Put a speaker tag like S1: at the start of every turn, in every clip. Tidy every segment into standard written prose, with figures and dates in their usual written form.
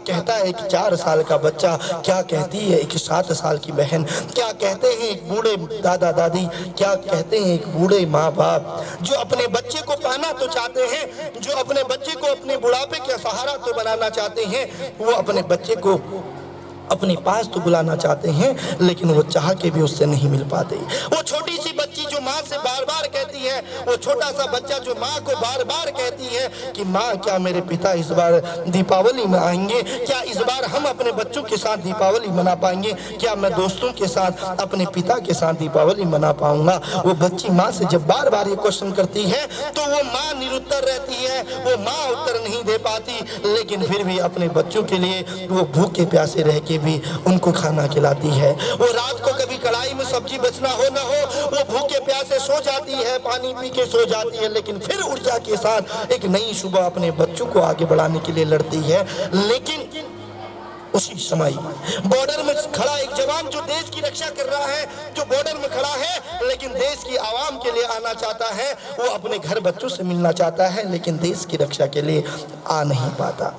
S1: कहता है एक 4 साल का बच्चा, क्या कहती है एक 7 साल की बहन, क्या कहते हैं एक बूढ़े दादा दादी, क्या कहते हैं एक बूढ़े माँ बाप, जो अपने बच्चे को पाना तो चाहते हैं, जो अपने बच्चे को अपने बुढ़ापे का सहारा तो बनाना चाहते हैं, वो अपने बच्चे को अपने पास तो बुलाना चाहते हैं, लेकिन वो चाह के भी उससे नहीं मिल पाते। वो छोटी सी बच्ची जो माँ से बार बार कहती है, वो छोटा सा बच्चा जो माँ को बार बार कहती है कि माँ क्या मेरे पिता इस बार दीपावली में आएंगे, क्या इस बार हम अपने बच्चों के साथ दीपावली मना पाएंगे, क्या मैं दोस्तों के साथ अपने पिता के साथ दीपावली मना पाऊंगा। वो बच्ची माँ से जब बार बार ये क्वेश्चन करती है तो वो माँ निरुत्तर रहती है, वो माँ उत्तर नहीं दे पाती, लेकिन फिर भी अपने बच्चों के लिए वो भूखे प्यासे रह के भी उनको खाना खिलाती है। वो रात को कभी कढ़ाई में सब्जी बचना हो ना हो, वो भूखे प्यासे सो जाती है, पानी पी के सो जाती है, लेकिन फिर ऊर्जा के साथ एक नई सुबह अपने बच्चों को आगे बढ़ाने के लिए लड़ती है। लेकिन उसी समय बॉर्डर में खड़ा एक जवान जो देश की रक्षा कर रहा है, जो बॉर्डर में खड़ा है लेकिन देश की आवाम के लिए आना चाहता है, वो अपने घर बच्चों से मिलना चाहता है, लेकिन देश की रक्षा के लिए आ नहीं पाता।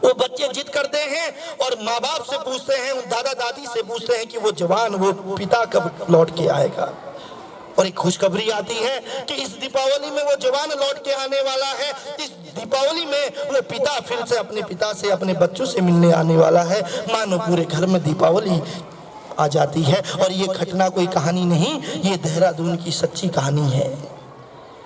S1: वो बच्चे जिद करते हैं और माँ बाप से पूछते हैं, दादा दादी से पूछते हैं कि वो जवान, वो पिता कब लौट के आएगा। और एक खुशखबरी आती है कि इस दीपावली में वो जवान लौट के आने वाला है। इस दीपावली में वो पिता फिर से अपने पिता से, अपने बच्चों से मिलने आने वाला है। मानो पूरे घर में दीपावली आ जाती है। और ये घटना कोई कहानी नहीं, ये देहरादून की सच्ची कहानी है।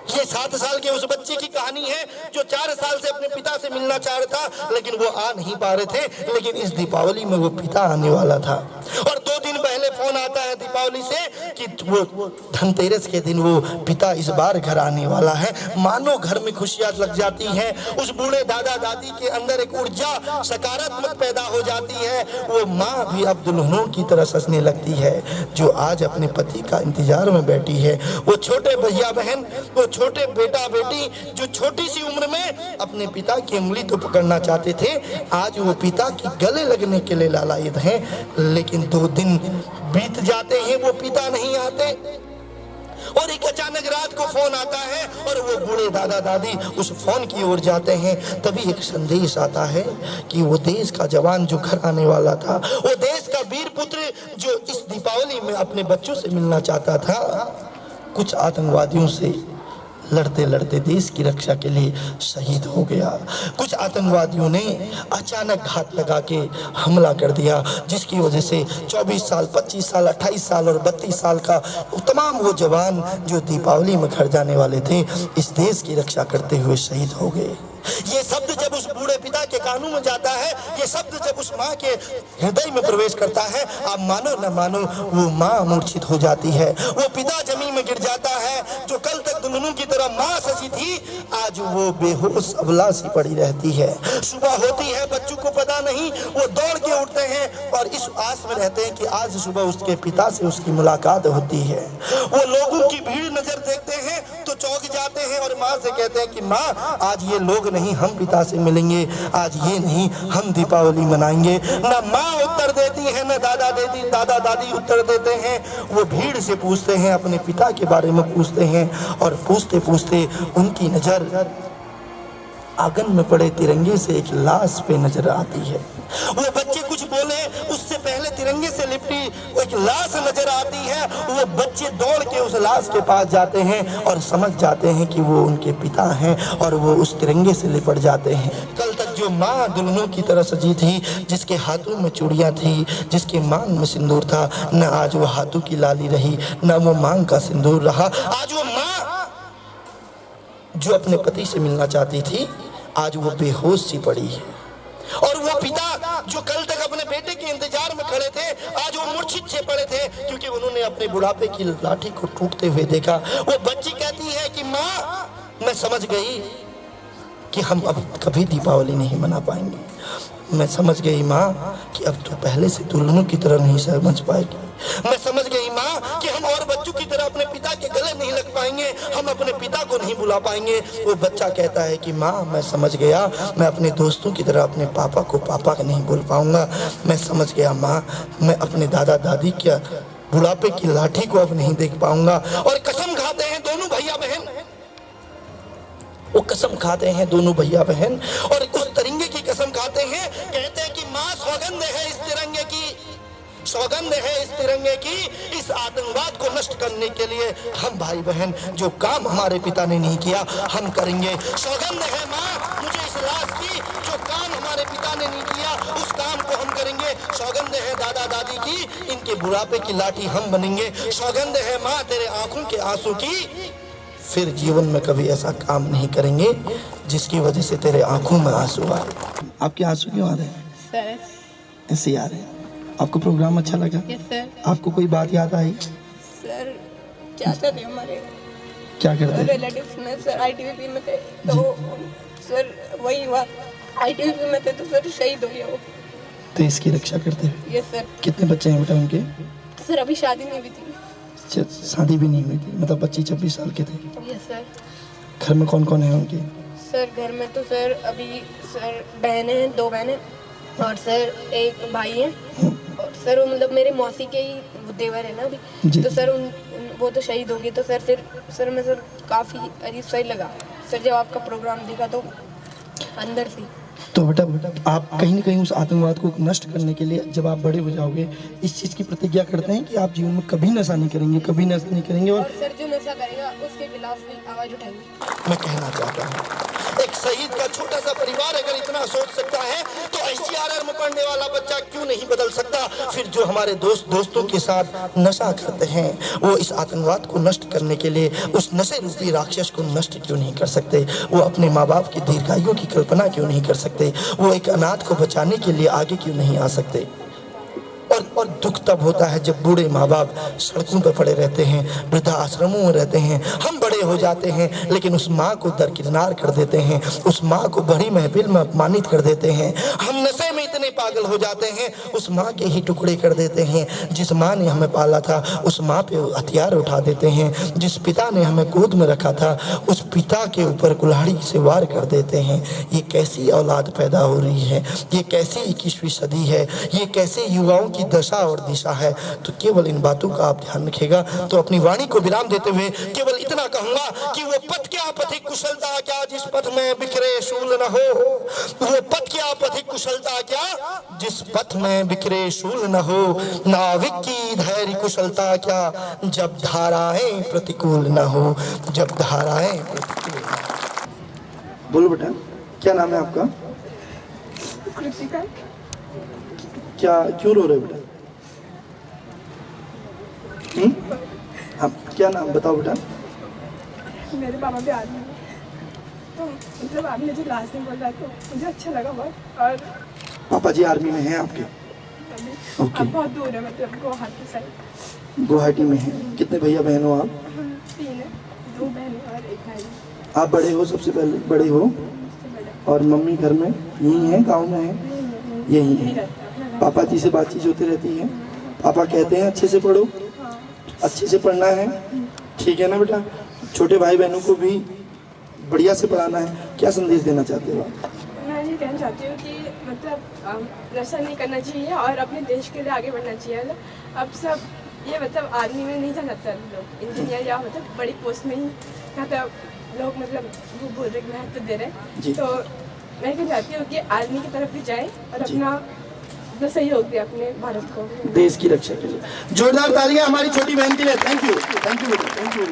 S1: ये 7 साल के उस बच्चे की कहानी है जो 4 साल से अपने पिता से मिलना चाह रहा था, लेकिन वो आ नहीं पा रहे थे। लेकिन इस दीपावली में वो पिता आने वाला था। और 2 दिन पहले फोन आता है दीपावली से कि वो धनतेरस के दिन वो पिता इस बार घर आने वाला है। मानो घर में खुशियां लग जाती हैं। उस बूढ़े दादा दादी के अंदर एक ऊर्जा सकारात्मक पैदा हो जाती है। वो माँ भी अब दुल्हनों की तरह सजने लगती है, जो आज अपने पति का इंतजार में बैठी है। वो छोटे भैया बहन, वो छोटे बेटा बेटी जो छोटी सी उम्र में अपने पिता की उंगली तो पकड़ना चाहते थे, आज वो पिता की गले लगने के लिए लालायित हैं। लेकिन 2 दिन बीत जाते हैं, वो पिता नहीं आते। और एक अचानक रात को फोन आता है और वो बूढ़े दादा दादी उस फोन की ओर जाते हैं। तभी एक संदेश आता है कि वो देश का जवान जो घर आने वाला था, वो देश का वीर पुत्र जो इस दीपावली में अपने बच्चों से मिलना चाहता था, कुछ आतंकवादियों से लड़ते लड़ते देश की रक्षा के लिए शहीद हो गया। कुछ आतंकवादियों ने अचानक घात लगा के हमला कर दिया, जिसकी वजह से 24 साल, 25 साल, 28 साल और 32 साल का तमाम वो जवान जो दीपावली में घर जाने वाले थे, इस देश की रक्षा करते हुए शहीद हो गए। ये शब्द जब उस बूढ़े पिता के कानों में जाता है, ये शब्द जब उस माँ के हृदय में प्रवेश करता है, आप मानो न मानो वो माँ मूर्छित हो जाती है। वो पिता जमीन में गिर जाता है। जो कल तक दुल्हनों की तरह माँ सजी थी, आज वो बेहोश अबला सी पड़ी रहती है। सुबह होती है, बच्चों को पता नहीं, वो दौड़ के उठते हैं और इस आस में रहते हैं कि आज सुबह उसके पिता से उसकी मुलाकात होती है। वो लोगों की भीड़ नजर देखते हैं तो चौंक जाते हैं और माँ से कहते हैं कि माँ, आज ये लोग नहीं, हम पिता से मिलेंगे, आज ये नहीं, हम दीपावली मनाएंगे। न माँ उत्तर देती है, न दादा दादी उत्तर देते हैं। वो भीड़ से पूछते हैं, अपने पिता के बारे में पूछते हैं और पूछते पूछते उनकी नजर आंगन में पड़े तिरंगे से एक लाश पे नजर आती है। वो बच्चे कुछ बोले उससे पहले तिरंगे से लिपटी एक लाश नजर आती है। वो बच्चे दौड़ के उस लाश के पास जाते हैं और समझ जाते हैं कि वो उनके पिता हैं और वो उस तिरंगे से लिपट जाते हैं। कल तक जो माँ दुल्हनों की तरह सजी थी, जिसके हाथों में चूड़ियाँ थी, जिसके मांग में सिंदूर था, न आज वो हाथों की लाली रही, न वो मांग का सिंदूर रहा। आज वो माँ जो अपने पति से मिलना चाहती थी, आज वो बेहोश सी पड़ी है। और वो पिता जो कल तक अपने बेटे के इंतजार में खड़े थे, आज वो मूर्छित से पड़े थे, क्योंकि उन्होंने अपने बुढ़ापे की लाठी को टूटते हुए देखा। वो बच्ची कहती है कि माँ, मैं समझ गई कि हम अब कभी दीपावली नहीं मना पाएंगे। मैं समझ गई माँ कि अब तो पहले से दुल्हनों की तरह नहीं समझ पाएगी। मैं समझ गई माँ कि हम और बच्चों की तरह अपने पिता के गले नहीं लग पाएंगे, हम अपने पिता को नहीं बुला पाएंगे। वो बच्चा कहता है कि माँ, मैं समझ गया, मैं अपने दोस्तों की तरह अपने पापा को पापा नहीं बोल पाऊंगा। मैं समझ गया माँ, मैं अपने दादा दादी के बुढ़ापे की लाठी को अब नहीं देख पाऊंगा। और कसम खाते हैं दोनों भैया बहन, वो कसम खाते हैं दोनों भैया बहन, और उस तिरंगे की कसम खाते हैं कि सौगंध है इस तिरंगे की, सौगंध है इस तिरंगे की, इस आतंकवाद को नष्ट करने के लिए हम भाई बहन जो काम हमारे पिता ने नहीं किया हम करेंगे। सौगंध है माँ मुझे इस लाश की, जो काम हमारे पिता ने नहीं किया उस काम को हम करेंगे। सौगंध है दादा दादी की, इनके बुढ़ापे की लाठी हम बनेंगे। सौगंध है माँ तेरे आंखों के आंसू की, फिर जीवन में कभी ऐसा काम नहीं करेंगे जिसकी वजह से तेरे आंखों में आंसू आए। आपके आंसू क्यों आ रहे हैं?
S2: सर
S1: ऐसे आ रहे हैं। आपको प्रोग्राम अच्छा लगा?
S2: Yes sir.
S1: आपको कोई बात याद आई?
S2: सर चाचा थे हमारे,
S1: क्या करते?
S2: रिलेटिव्स में सर आईटीबीपी में थे, तो सर वही हुआ, आईटीबीपी में थे तो सर शहीद हो गया वो।
S1: तो इसकी रक्षा करते हैं।
S2: Yes sir.
S1: कितने बच्चे हैं बेटा उनके?
S2: सर अभी शादी नहीं हुई थी।
S1: शादी भी नहीं हुई थी, मतलब 25-26 साल के थे।
S2: Yes sir.
S1: घर में कौन कौन है उनके?
S2: सर घर में तो सर अभी सर बहनें हैं, 2 बहनें और सर एक भाई है, और सर वो मतलब मेरे मौसी के ही वो देवर है ना अभी, तो सर वो तो शहीद हो गए। तो सर फिर सर मैं सर काफ़ी अजीब सा ही लगा सर जब आपका प्रोग्राम देखा तो अंदर से।
S1: तो बेटा आप कहीं ना कहीं उस आतंकवाद को नष्ट करने के लिए जब आप बड़े हो जाओगे इस चीज़ की प्रतिज्ञा करते हैं कि आप जीवन में कभी नशा नहीं करेंगे, कभी नशा नहीं करेंगे। और
S2: सर जो नशा करेगा उसके खिलाफ भी आवाज़ उठाएंगे।
S1: मैं कहना चाहता हूँ एक शहीद का छोटा सा परिवार अगर इतना सोच सकता है तो SGRR में पढ़ने वाला बच्चा क्यों नहीं बदल सकता? फिर जो हमारे दोस्तों के साथ नशा करते हैं वो इस आतंकवाद को नष्ट करने के लिए उस नशे रूपी राक्षस को नष्ट क्यों नहीं कर सकते? वो अपने माँ बाप की दीर्घायु की कल्पना क्यों नहीं कर सकते? वो एक अनाथ को बचाने के लिए आगे क्यों नहीं आ सकते? और दुख तब होता है जब बूढ़े माँ बाप सड़कों पर पड़े रहते हैं, वृद्धा आश्रमों में रहते हैं। हम बड़े हो जाते हैं लेकिन उस माँ को दरकिनार कर देते हैं, उस माँ को बड़ी महफिल में अपमानित कर देते हैं। हम नशे में इतने पागल हो जाते हैं उस माँ के ही टुकड़े कर देते हैं। जिस माँ ने हमें पाला था उस माँ पे हथियार उठा देते हैं। जिस पिता ने हमें गोद में रखा था उस पिता के ऊपर कुल्हाड़ी से वार कर देते हैं। ये कैसी औलाद पैदा हो रही है? ये कैसी 21वीं सदी है? ये कैसे युवाओं की दशा और दिशा है? तो केवल इन बातों का आप ध्यान रखिएगा। तो अपनी वाणी को विराम देते हुए केवल इतना कहूंगा कि वो पथ क्या पथिक कुशलता क्या जिस पथ में बिखरे शूल न हो, वो पथ क्या पथिक कुशलता क्या जिस पथ में बिखरे शूल न हो, नाविक की धैर्य कुशलता क्या जब धाराएं प्रतिकूल न हो, जब धाराएं प्रतिकूल न हो। बोलो बेटा क्या नाम है आपका?
S2: कृतिका।
S1: क्या क्यों रो रहे बेटा? हाँ क्या नाम बताओ बेटा?
S3: मेरे पापा भी आर्मी में, तो मतलब आपने जो लास्ट में बोला तो मुझे अच्छा लगा बहुत। और
S1: पापा जी आर्मी में हैं आपके?
S3: अब बहुत दूर है, मतलब गुवाहाटी साइड।
S1: गुवाहाटी में हैं। कितने भैया बहन हो आप?
S3: 3 है, 2 बहनें और 1 भाई।
S1: आप बड़े हो? सबसे पहले बड़े हो? और मम्मी घर में यही है, गांव में है? यही है। पापा जी से बातचीत होती रहती है? पापा कहते हैं अच्छे से पढ़ो, अच्छे से पढ़ना है, ठीक है ना बेटा? छोटे भाई बहनों को भी बढ़िया से पढ़ाना है। क्या संदेश देना चाहते हो आप?
S3: मैं ये कहना चाहती हूँ कि मतलब नशा नहीं करना चाहिए और अपने देश के लिए आगे बढ़ना चाहिए। अब सब ये मतलब आर्मी में नहीं जाना चाहते लोग, इंजीनियर या मतलब बड़ी पोस्ट में ही मतलब लोग मतलब वो बोल रहे महत्व दे रहे हैं। तो मैं कहना चाहती हूँ कि आर्मी की तरफ भी जाए और अपना सहयोग दे अपने भारत को, देश की रक्षा के लिए। जोरदार तालियां हमारी छोटी बहन के लिए। Thank you, thank you, thank you.